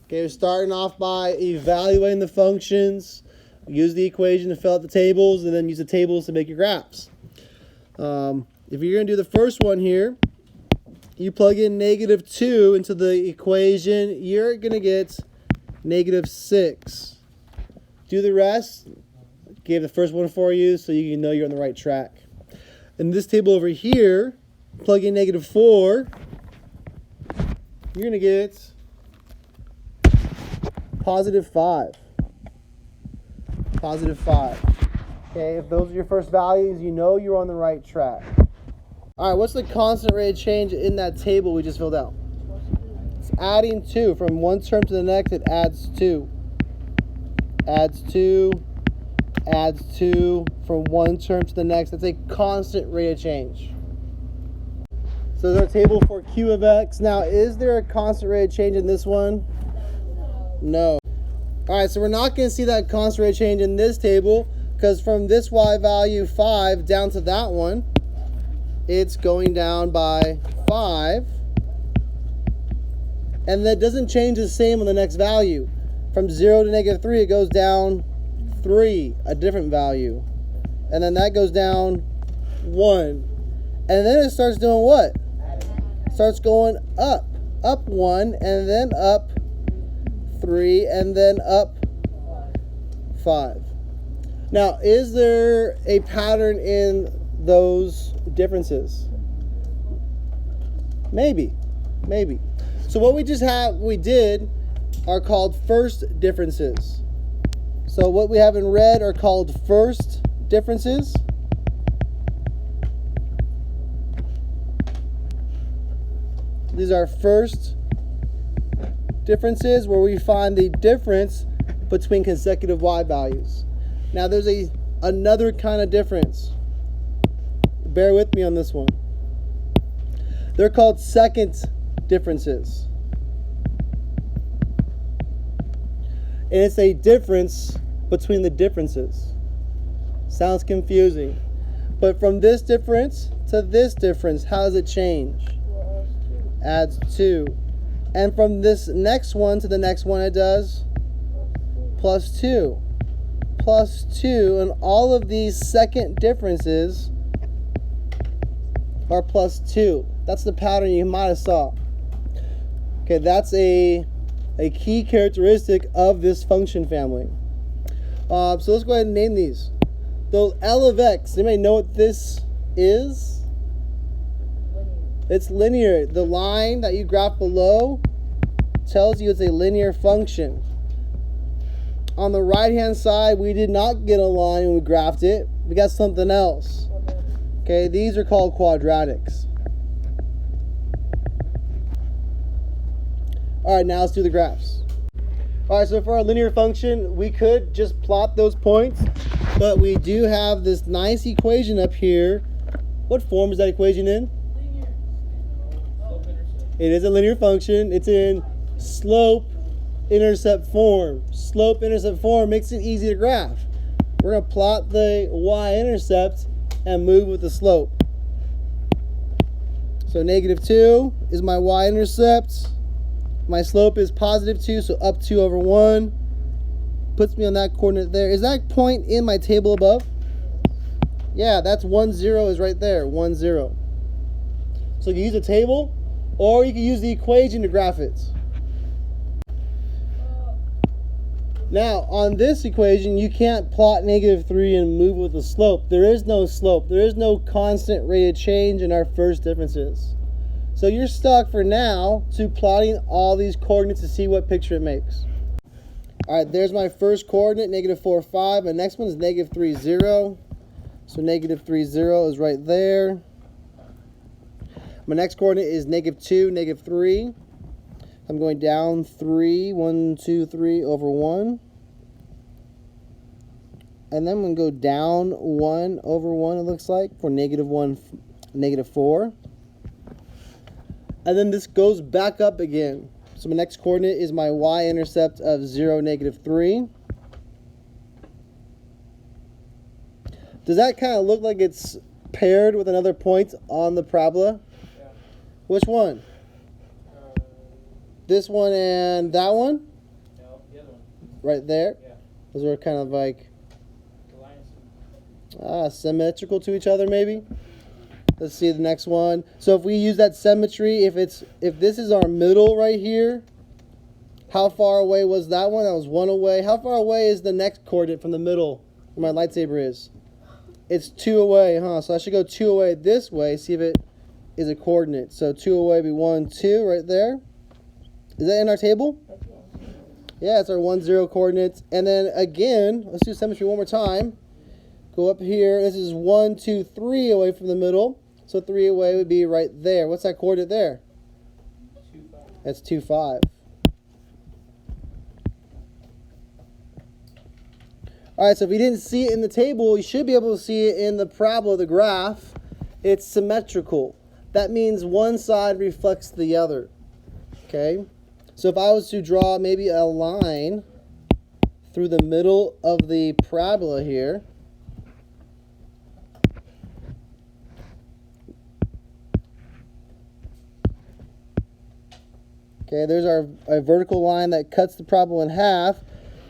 Okay, we're starting off by evaluating the functions. Use the equation to fill out the tables, and then use the tables to make your graphs. If you're going to do the first one here, you plug in -2 into the equation, you're going to get -6. Do the rest. Gave the first one for you so you know you're on the right track. In this table over here, plug in -4. You're going to get +5. +5. Okay, if those are your first values, you know you're on the right track. All right, what's the constant rate of change in that table we just filled out? It's adding 2. From one term to the next, it adds 2. Adds 2. Adds 2. From one term to the next. That's a constant rate of change. So there's our table for Q of X. Now, is there a constant rate of change in this one? No. All right, so we're not going to see that constant rate of change in this table because from this Y value 5 down to that one, it's going down by 5. And that doesn't change the same on the next value. From 0 to -3, it goes down 3, a different value. And then that goes down 1. And then it starts doing what? It starts going up. Up 1, and then up 3, and then up 5. Now, is there a pattern in those differences? Maybe. So what we did are called first differences. So what we have in red are called first differences. These are first differences where we find the difference between consecutive Y values. Now there's another kind of difference. Bear with me on this one. They're called second differences. And it's a difference between the differences. Sounds confusing. But from this difference to this difference, how does it change? Adds 2. And from this next one to the next one, it does +2. +2. And all of these second differences are +2. That's the pattern you might have saw. Okay, that's a key characteristic of this function family. So let's go ahead and name these. The L of X, anybody know what this is? It's linear. The line that you graph below tells you it's a linear function. On the right hand side, we did not get a line when we graphed it. We got something else. Okay, these are called quadratics. All right, now let's do the graphs. All right, so for our linear function, we could just plot those points, but we do have this nice equation up here. What form is that equation in? Linear. It is a linear function. It's in slope-intercept form. Slope-intercept form makes it easy to graph. We're going to plot the y-intercept and move with the slope. So -2 is my y-intercept. My slope is +2, so up 2 over 1. Puts me on that coordinate there. Is that point in my table above? Yeah, that's 1, 0 is right there. 1, 0. So you can use a table, or you can use the equation to graph it. Now, on this equation, you can't plot -3 and move with the slope. There is no slope. There is no constant rate of change in our first differences. So you're stuck for now to plotting all these coordinates to see what picture it makes. All right, there's my first coordinate, -4, 5. My next one is -3, 0. So -3, 0 is right there. My next coordinate is -2, -3. I'm going down 3, 1, 2, 3 over 1. And then I'm going to go down 1 over 1, it looks like, for -1, -4. And then this goes back up again. So my next coordinate is my y-intercept of 0, -3. Does that kind of look like it's paired with another point on the parabola? Yeah. Which one? This one and that one? right there. Those are kind of like symmetrical to each other, maybe. Let's see the next one. So if we use that symmetry, if this is our middle right here, how far away was that one? That was 1 away. How far away is the next coordinate from the middle where my lightsaber is? It's 2 away, huh? So I should go 2 away this way, see if it is a coordinate. So 2 away would be 1, 2 right there. Is that in our table? Yeah, it's our 1, 0 coordinates. And then again, let's do symmetry one more time. Go up here. This is 1, 2, 3 away from the middle. So 3 away would be right there. What's that coordinate there? 2, 5. That's 2, 5. All right, so if you didn't see it in the table, you should be able to see it in the parabola of the graph. It's symmetrical. That means one side reflects the other. Okay? So if I was to draw maybe a line through the middle of the parabola here, okay, there's our vertical line that cuts the parabola in half.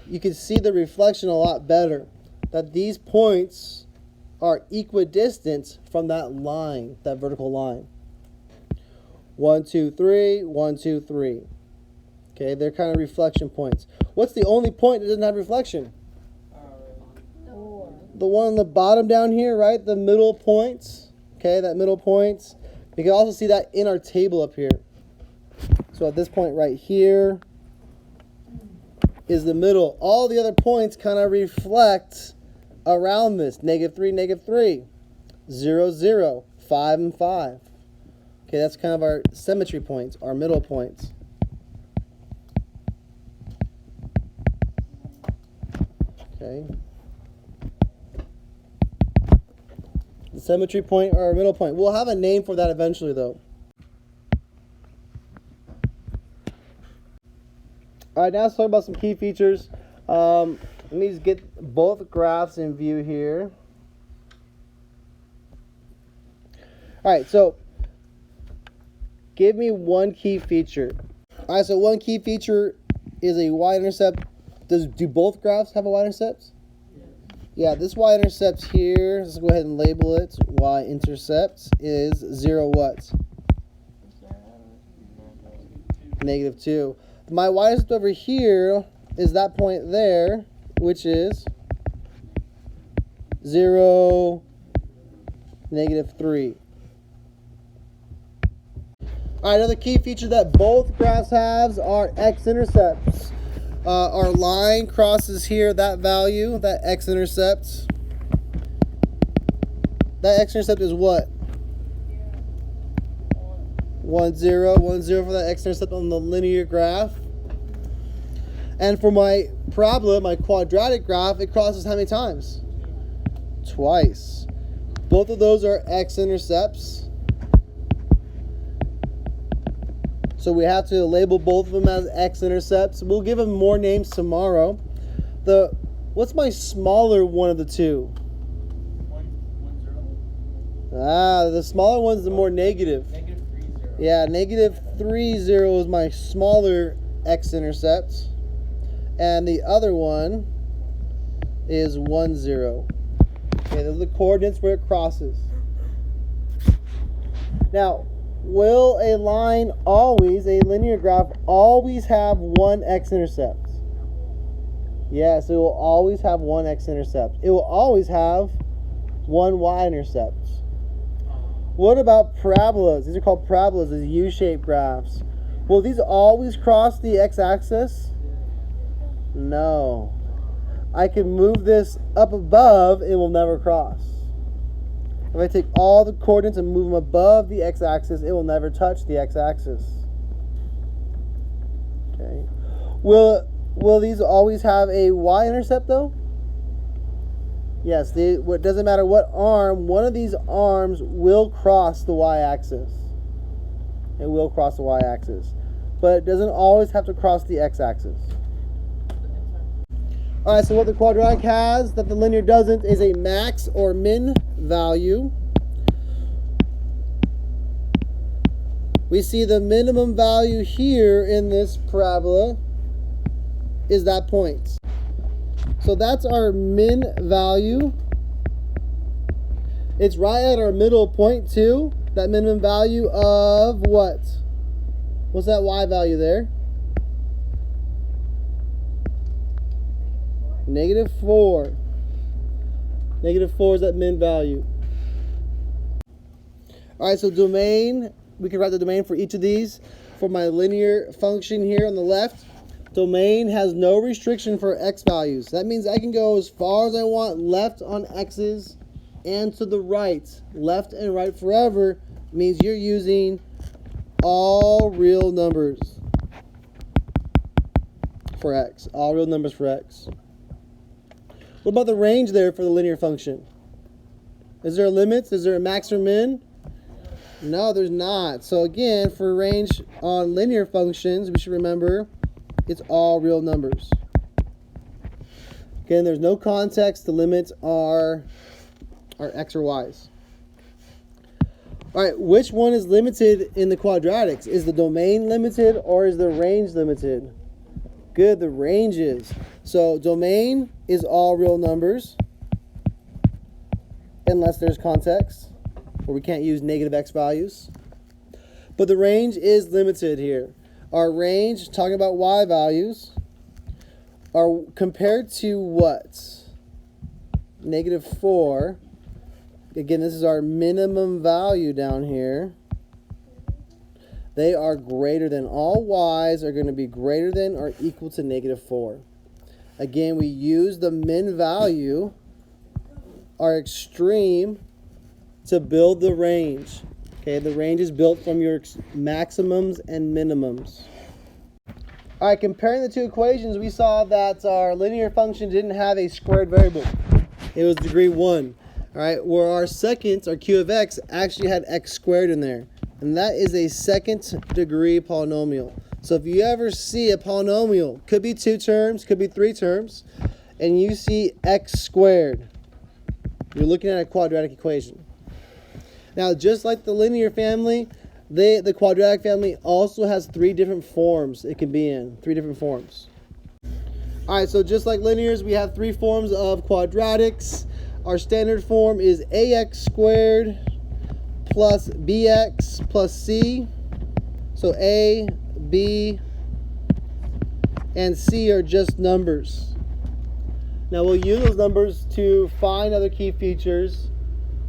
You can see the reflection a lot better. That these points are equidistant from that line, that vertical line. 1, 2, 3, 1, 2, 3. Okay, they're kind of reflection points. What's the only point that doesn't have reflection? The one on the bottom down here, right? The middle points. Okay, that middle points. You can also see that in our table up here. So at this point right here is the middle. All the other points kind of reflect around this. -3, -3. 0, 0. 5 and 5. Okay, that's kind of our symmetry points, our middle points. Okay. The symmetry point or our middle point. We'll have a name for that eventually, though. All right, now let's talk about some key features. Let me just get both graphs in view here. All right, so give me one key feature. All right, so one key feature is a y-intercept. Do both graphs have a y-intercept? Yeah, this y-intercept here, let's go ahead and label it. Y-intercept is 0 what? -2. My y-intercept over here is that point there, which is 0, -3. All right, another key feature that both graphs have are x-intercepts. Our line crosses here, that value, that x-intercept. That x-intercept is what? 1, 0, 1, 0 for that x-intercept on the linear graph. And for my parabola, my quadratic graph, it crosses how many times? Twice. Both of those are x-intercepts. So we have to label both of them as x-intercepts. We'll give them more names tomorrow. What's my smaller one of the two? 1, 0. The smaller one's the more negative. -3, 0. Yeah, -3, 0 is my smaller x-intercept. And the other one is 1, 0. Okay, those are the coordinates where it crosses. Now, will a line always, a linear graph, always have one x-intercept? Yes, it will always have one x-intercept. It will always have one y-intercept. What about parabolas? These are called parabolas, these U-shaped graphs. Will these always cross the x-axis? No. I can move this up above, it will never cross. If I take all the coordinates and move them above the x-axis, it will never touch the x-axis. Okay. Will these always have a y-intercept though? Yes, it doesn't matter what arm, one of these arms will cross the y-axis. It will cross the y-axis. But it doesn't always have to cross the x-axis. All right, so what the quadratic has that the linear doesn't is a max or min value. We see the minimum value here in this parabola is that point. So that's our min value. It's right at our middle point too. That minimum value of what? What's that y value there? -4. -4 is that min value. All right, so domain, we can write the domain for each of these. For my linear function here on the left, domain has no restriction for x values. That means I can go as far as I want left on x's and to the right. Left and right forever means you're using all real numbers for x. All real numbers for x. What about the range there for the linear function? Is there a limit? Is there a max or min? No, there's not. So again, for range on linear functions, we should remember it's all real numbers. Again, there's no context. The limits are x or y's. All right, which one is limited in the quadratics? Is the domain limited or is the range limited? Good, the range is. So domain is all real numbers unless there's context, where we can't use negative x values. But the range is limited here. Our range, talking about y values, are compared to what? -4. Again, this is our minimum value down here. They are greater than, all y's are going to be greater than or equal to -4. Again, we use the min value, our extreme, to build the range. Okay, the range is built from your maximums and minimums. All right, comparing the two equations, we saw that our linear function didn't have a squared variable. It was degree 1. All right, where our second, our q of x, actually had x squared in there. And that is a second degree polynomial. So if you ever see a polynomial, could be 2 terms, could be 3 terms, and you see x squared, you're looking at a quadratic equation. Now, just like the linear family, the quadratic family also has 3 different forms it can be in. 3 different forms. All right, so just like linears, we have 3 forms of quadratics. Our standard form is ax squared plus bx plus c. So a, b, and c are just numbers. Now we'll use those numbers to find other key features.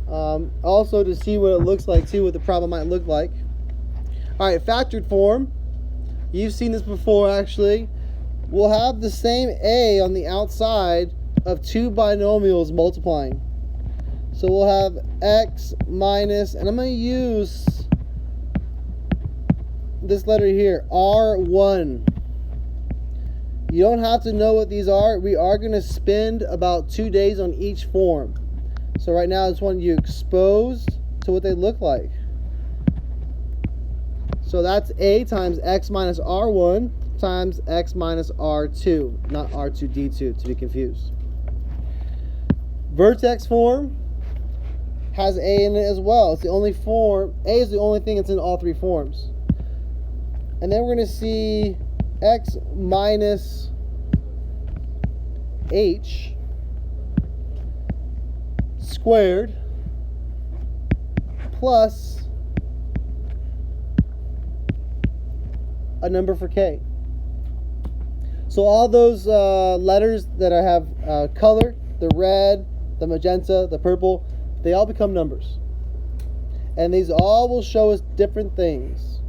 Also to see what it looks like too, what the problem might look like. All right, factored form. You've seen this before actually. We'll have the same a on the outside of 2 binomials multiplying. So we'll have x minus, and I'm going to use this letter here, R1. You don't have to know what these are. We are going to spend about 2 days on each form. So right now I just want you exposed to what they look like. So that's a times x minus R1 times x minus R2, not R2D2 to be confused. Vertex form has a in it as well. It's the only form, a is the only thing that's in all 3 forms. And then we're going to see x minus h squared plus a number for k. So all those letters that I have color, the red, the magenta, the purple, they all become numbers. And these all will show us different things.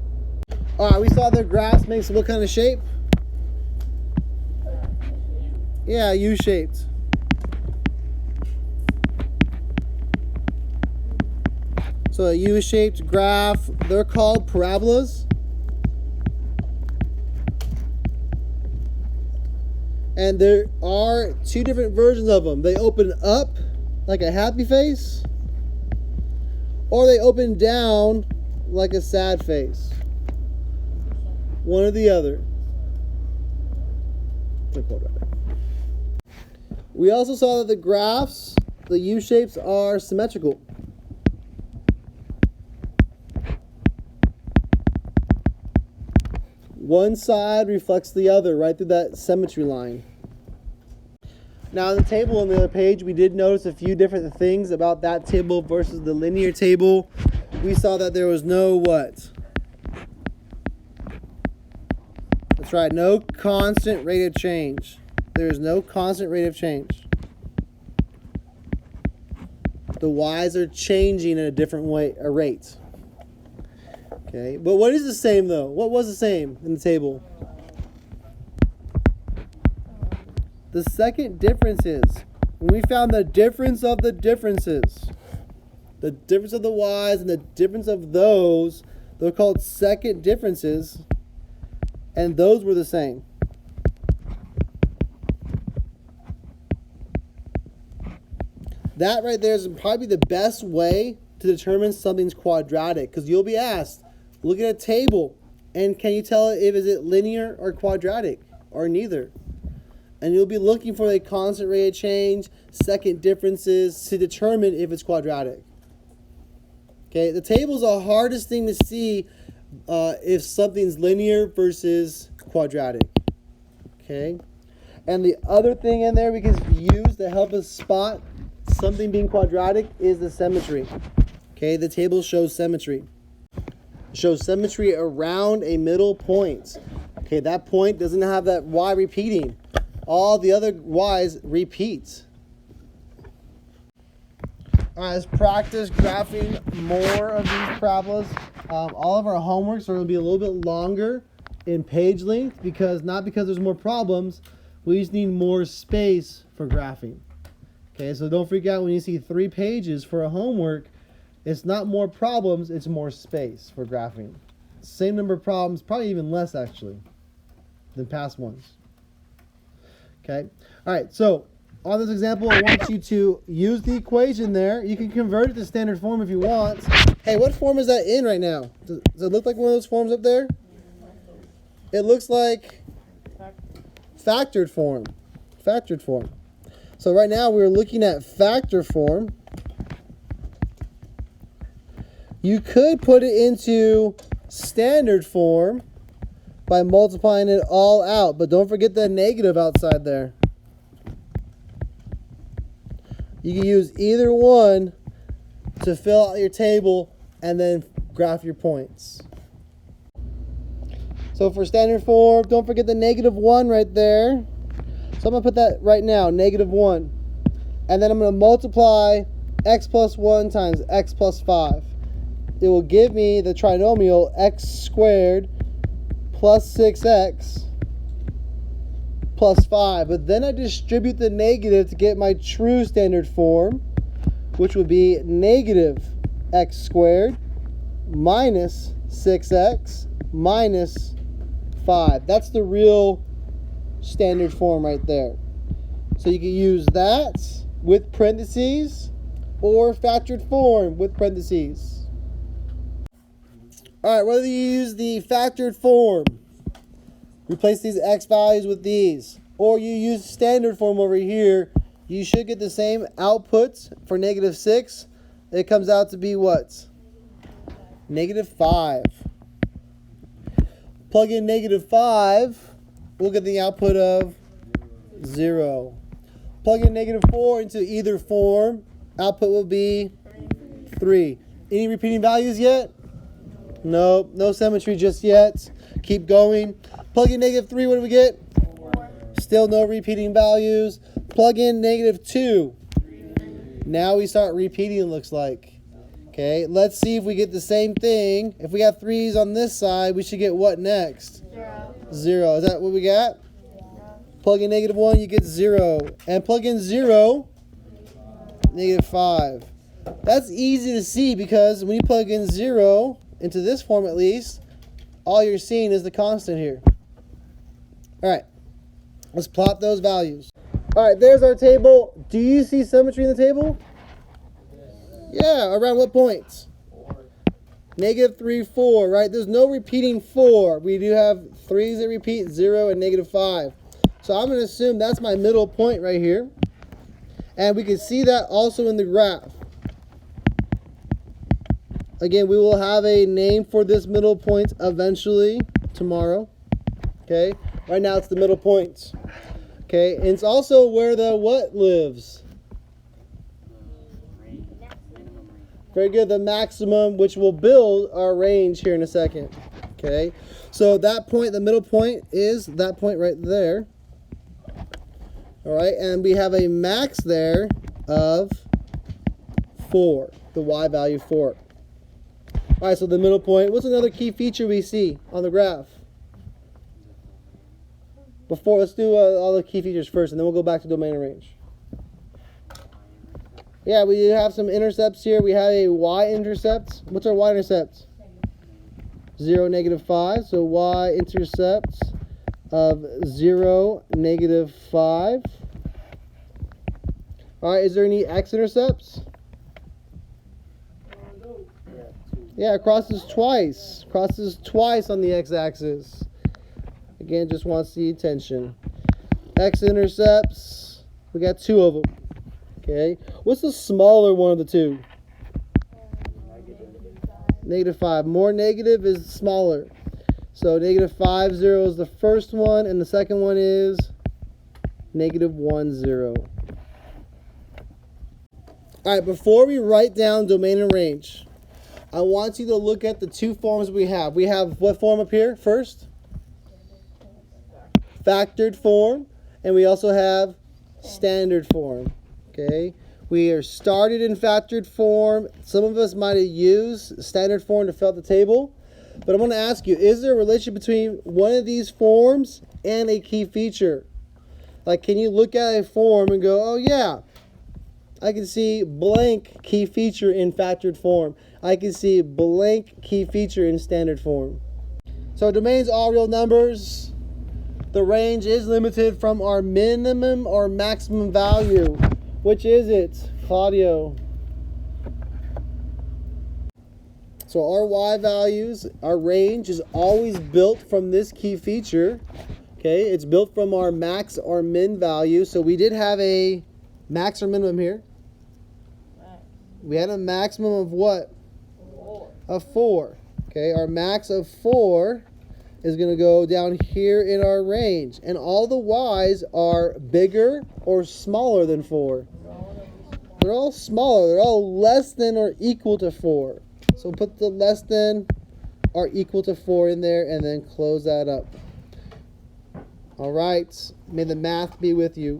All right, we saw their graphs makes what kind of shape? Yeah, U-shaped. So a U-shaped graph, they're called parabolas. And there are 2 different versions of them. They open up like a happy face, or they open down like a sad face. One or the other. We also saw that the graphs, the U-shapes, are symmetrical. One side reflects the other right through that symmetry line. Now in the table on the other page, we did notice a few different things about that table versus the linear table. We saw that there was no what? That's right, no constant rate of change. There is no constant rate of change. The y's are changing at a different rate. Okay, but what is the same though? What was the same in the table? The second difference is when we found the difference of the differences, the difference of the y's and the difference of those, they're called second differences, and those were the same. That right there is probably the best way to determine something's quadratic, because you'll be asked, look at a table, and can you tell if is it linear or quadratic, or neither? And you'll be looking for a constant rate of change, second differences, to determine if it's quadratic. Okay, the table is the hardest thing to see if something's linear versus quadratic. Okay, and the other thing in there we can use to help us spot something being quadratic is the symmetry. Okay, the table shows symmetry. It shows symmetry around a middle point. Okay, that point doesn't have that y repeating. All the other y's repeat. All right, let's practice graphing more of these parabolas. All of our homeworks are going to be a little bit longer in page length not because there's more problems, we just need more space for graphing. Okay, so don't freak out when you see 3 pages for a homework. It's not more problems, it's more space for graphing. Same number of problems, probably even less actually than past ones. Okay, all right, so on this example, I want you to use the equation there. You can convert it to standard form if you want. Hey, what form is that in right now? Does it look like one of those forms up there? It looks like factored form. Factored form. So right now we're looking at factor form. You could put it into standard form by multiplying it all out, but don't forget the negative outside there. You can use either one to fill out your table and then graph your points. So for standard form, don't forget the -1 right there. So I'm going to put that right now, -1. And then I'm going to multiply x plus 1 times x plus 5. It will give me the trinomial x squared plus 6x plus 5. But then I distribute the negative to get my true standard form, which would be -x squared minus 6x minus 5. That's the real standard form right there. So you can use that with parentheses or factored form with parentheses. All right, whether you use the factored form, replace these x values with these, or you use standard form over here, you should get the same output for -6. It comes out to be what? -5. Plug in -5, we'll get the output of 0. Plug in -4 into either form, output will be 3. Any repeating values yet? Nope, no symmetry just yet. Keep going. Plug in -3, what do we get? 4. Still no repeating values. Plug in -2. Now we start repeating, it looks like. Okay, let's see if we get the same thing. If we have 3's on this side, we should get what next? 0. Is that what we got? Plug in -1, you get 0. And plug in 0, -5. That's easy to see because when you plug in 0, into this form at least, all you're seeing is the constant here. All right, let's plot those values. All right, there's our table. Do you see symmetry in the table? Yeah, around what points? -3, 4, right? There's no repeating 4. We do have 3's that repeat, 0 and -5. So I'm going to assume that's my middle point right here. And we can see that also in the graph. Again, we will have a name for this middle point eventually tomorrow. Okay? Right now it's the middle points. Okay, and it's also where the what lives? Very good, the maximum, which will build our range here in a second. Okay, so that point, the middle point, is that point right there. All right, and we have a max there of 4, the y value 4. All right, so the middle point, what's another key feature we see on the graph? Before, let's do all the key features first, and then we'll go back to domain and range. Yeah, we have some intercepts here. We have a y-intercept. What's our y-intercept? 0, -5. So y-intercept of 0, -5. All right, is there any x-intercepts? Yeah, it crosses twice. Crosses twice on the x-axis. Again, just wants the attention. X-intercepts, we got 2 of them. Okay, what's the smaller one of the two? -5. More negative is smaller. So -5, 0 is the first one, and the second one is -1, 0. All right, before we write down domain and range, I want you to look at the 2 forms we have. We have what form up here first? Factored form, and we also have standard form. Okay, we are started in factored form. Some of us might have used standard form to fill out the table, but I'm going to ask you, is there a relationship between one of these forms and a key feature? Like, can you look at a form and go, oh yeah, I can see blank key feature in factored form. I can see blank key feature in standard form. So domains all real numbers. The range is limited from our minimum or maximum value. Which is it, Claudio? So our y values, our range is always built from this key feature. Okay, it's built from our max or min value. So we did have a max or minimum here. We had a maximum of what? 4. Of 4. Okay, our max of 4 is going to go down here in our range. And all the y's are bigger or smaller than 4. They're all smaller. They're all less than or equal to 4. So put the less than or equal to 4 in there and then close that up. All right. May the math be with you.